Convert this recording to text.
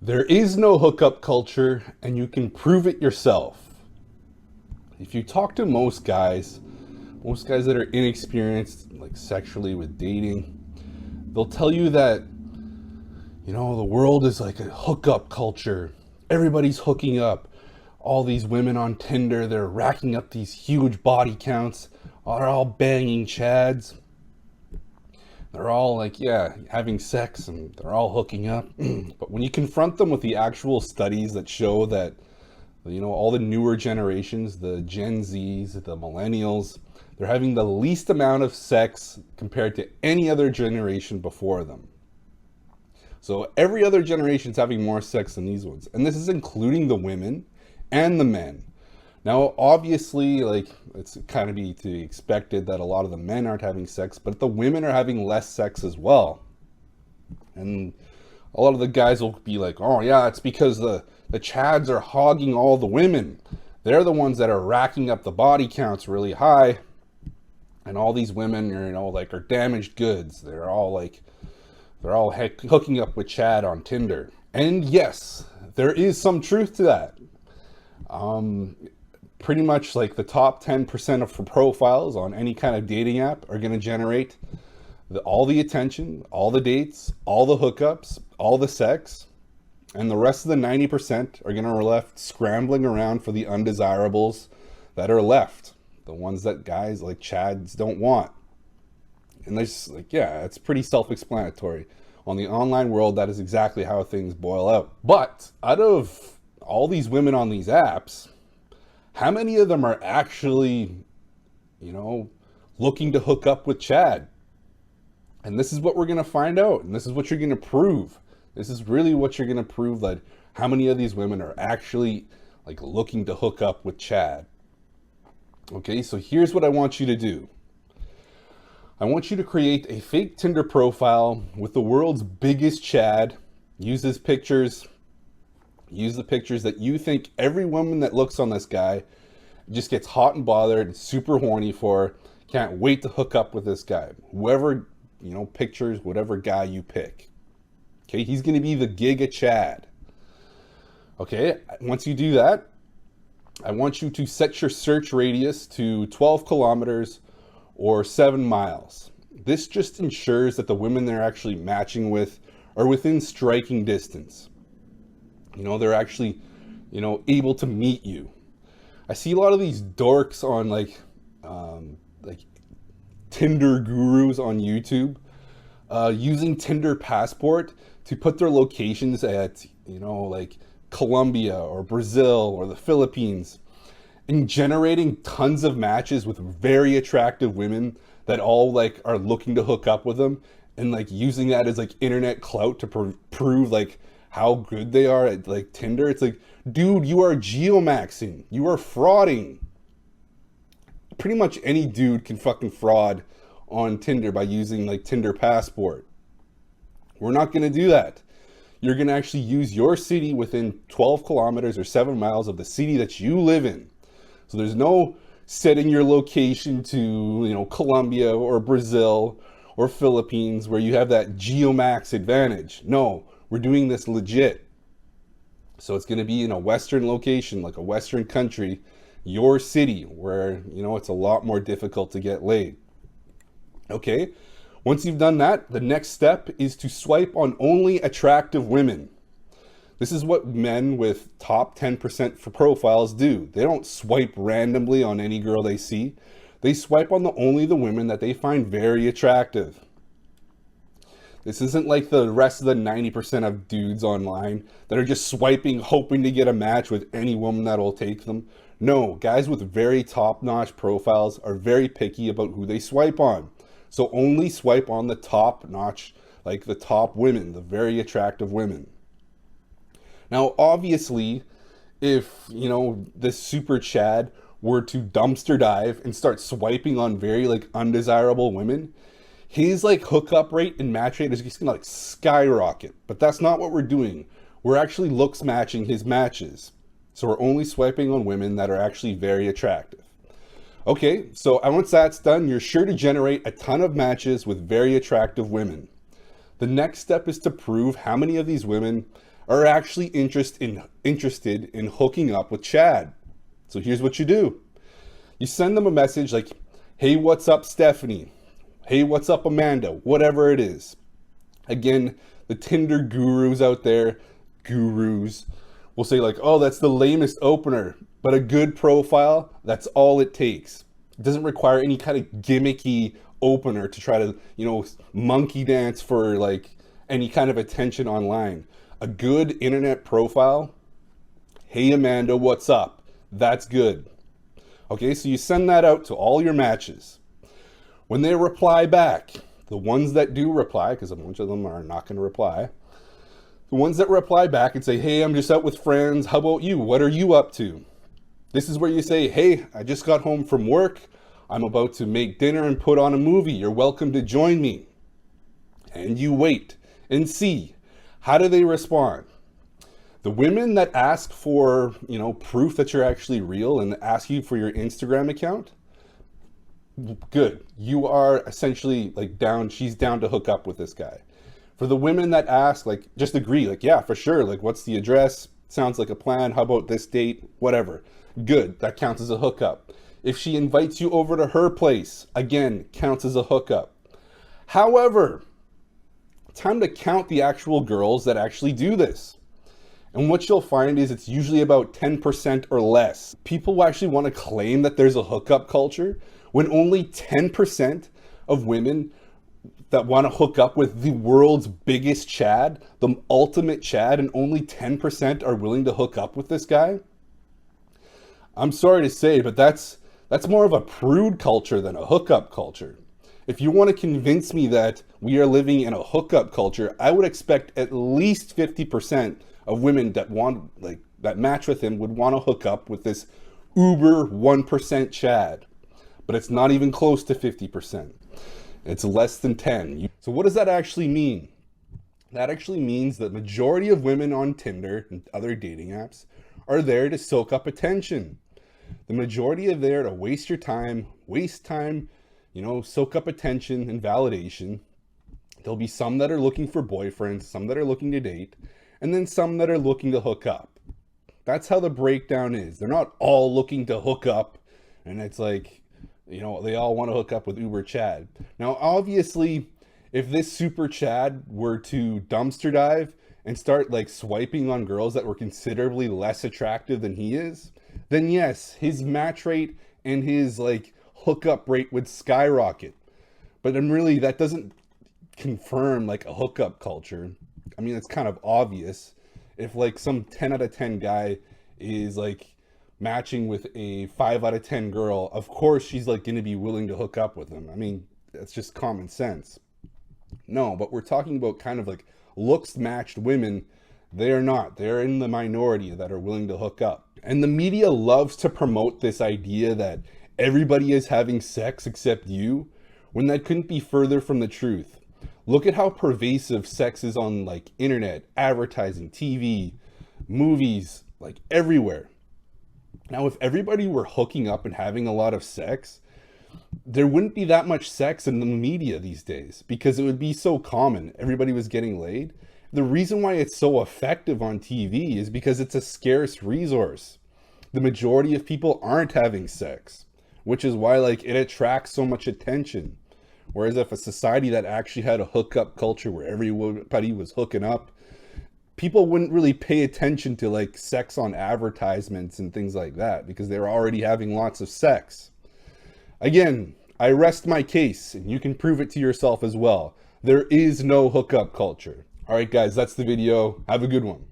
There is no hookup culture, and you can prove it yourself. If you talk to most guys that are inexperienced, like sexually with dating, they'll tell you that, the world is like a hookup culture. Everybody's hooking up. All these women on Tinder, they're racking up these huge body counts. They're all banging chads. They're all like, yeah, having sex and they're all hooking up. But when you confront them with the actual studies that show that, all the newer generations, the Gen Zs, the millennials, they're having the least amount of sex compared to any other generation before them. So every other generation is having more sex than these ones. And this is including the women and the men. Now, obviously, it's kind of be to be expected that a lot of the men aren't having sex, but the women are having less sex as well. And a lot of the guys will be like, oh yeah, it's because the chads are hogging all the women. They're the ones that are racking up the body counts really high. And all these women are damaged goods. They're all hooking up with Chad on Tinder. And yes, there is some truth to that. Pretty much like the top 10% of profiles on any kind of dating app are going to generate all the attention, all the dates, all the hookups, all the sex. And the rest of the 90% are going to be left scrambling around for the undesirables that are left. The ones that guys like Chads don't want. And there's it's pretty self-explanatory. On the online world, that is exactly how things boil out. But out of all these women on these apps, how many of them are actually, looking to hook up with Chad? And this is what we're going to find out. And this is what you're going to prove. This is really what you're going to prove, that how many of these women are actually looking to hook up with Chad. Okay, so here's what I want you to do. I want you to create a fake Tinder profile with the world's biggest Chad. Use the pictures that you think every woman that looks on this guy just gets hot and bothered and super horny for. Can't wait to hook up with this guy. Whoever, pictures, whatever guy you pick. Okay, he's going to be the Giga Chad. Okay, once you do that, I want you to set your search radius to 12 kilometers or 7 miles. This just ensures that the women they're actually matching with are within striking distance. They're actually, able to meet you. I see a lot of these dorks on Tinder gurus on YouTube using Tinder Passport to put their locations at, Colombia or Brazil or the Philippines, and generating tons of matches with very attractive women that all are looking to hook up with them, and using that as internet clout to prove how good they are at Tinder. It's dude, you are geomaxing. You are frauding. Pretty much any dude can fucking fraud on Tinder by using Tinder Passport. We're not going to do that. You're going to actually use your city within 12 kilometers or 7 miles of the city that you live in. So there's no setting your location to, Colombia or Brazil or Philippines where you have that geomax advantage. No, we're doing this legit. So it's going to be in a Western location, like a Western country, your city, where, it's a lot more difficult to get laid. Okay, once you've done that, the next step is to swipe on only attractive women. This is what men with top 10% for profiles do. They don't swipe randomly on any girl they see. They swipe on only the women that they find very attractive. This isn't like the rest of the 90% of dudes online that are just swiping, hoping to get a match with any woman that will take them. No, guys with very top-notch profiles are very picky about who they swipe on. So only swipe on the top-notch, the top women, the very attractive women. Now, obviously, if, this super Chad were to dumpster dive and start swiping on very, undesirable women, his, hookup rate and match rate is just going to, skyrocket. But that's not what we're doing. We're actually looks matching his matches. So we're only swiping on women that are actually very attractive. Okay, so once that's done, you're sure to generate a ton of matches with very attractive women. The next step is to prove how many of these women are actually interested in hooking up with Chad. So here's what you do. You send them a message like, hey, what's up, Stephanie? Hey, what's up, Amanda? Whatever it is. Again, the Tinder gurus out there, will say like, oh, that's the lamest opener. But a good profile, that's all it takes. It doesn't require any kind of gimmicky opener to try to, monkey dance for like any kind of attention online. A good internet profile, hey Amanda, what's up? That's good. Okay, so you send that out to all your matches. When they reply back, the ones that do reply, because a bunch of them are not going to reply, the ones that reply back and say, hey, I'm just out with friends. How about you? What are you up to? This is where you say, hey, I just got home from work. I'm about to make dinner and put on a movie. You're welcome to join me. And you wait and see. How do they respond? The women that ask for, proof that you're actually real and ask you for your Instagram account, good. You are essentially like she's down to hook up with this guy. For the women that ask, like, just agree, like, yeah, for sure. Like, what's the address? Sounds like a plan. How about this date? Whatever. Good. That counts as a hookup. If she invites you over to her place, again, counts as a hookup. However, time to count the actual girls that actually do this. And what you'll find is it's usually about 10% or less. People will actually want to claim that there's a hookup culture when only 10% of women that want to hook up with the world's biggest Chad, the ultimate Chad, and only 10% are willing to hook up with this guy. I'm sorry to say, but that's more of a prude culture than a hookup culture. If you want to convince me that we are living in a hookup culture, I would expect at least 50% of women that match with him would want to hook up with this uber 1% Chad. But it's not even close to 50%. It's less than 10. So what does that actually mean? That actually means that the majority of women on Tinder and other dating apps are there to soak up attention. The majority are there to waste time, soak up attention and validation. There'll be some that are looking for boyfriends, some that are looking to date, and then some that are looking to hook up. That's how the breakdown is. They're not all looking to hook up, and it's like, they all want to hook up with Uber Chad. Now, obviously, if this super Chad were to dumpster dive and start swiping on girls that were considerably less attractive than he is, then yes, his match rate and his hookup rate would skyrocket. But then really, that doesn't confirm a hookup culture. I mean, it's kind of obvious. If some 10 out of 10 guy is matching with a 5 out of 10 girl, of course she's going to be willing to hook up with him. I mean, that's just common sense. No, but we're talking about kind of looks matched women. They're not. They're in the minority that are willing to hook up. And the media loves to promote this idea that everybody is having sex except you, when that couldn't be further from the truth. Look at how pervasive sex is on internet, advertising, TV, movies, everywhere. Now, if everybody were hooking up and having a lot of sex, there wouldn't be that much sex in the media these days because it would be so common. Everybody was getting laid. The reason why it's so effective on TV is because it's a scarce resource. The majority of people aren't having sex, which is why it attracts so much attention. Whereas if a society that actually had a hookup culture where everybody was hooking up, people wouldn't really pay attention to sex on advertisements and things like that because they're already having lots of sex. Again, I rest my case and you can prove it to yourself as well. There is no hookup culture. All right, guys, that's the video. Have a good one.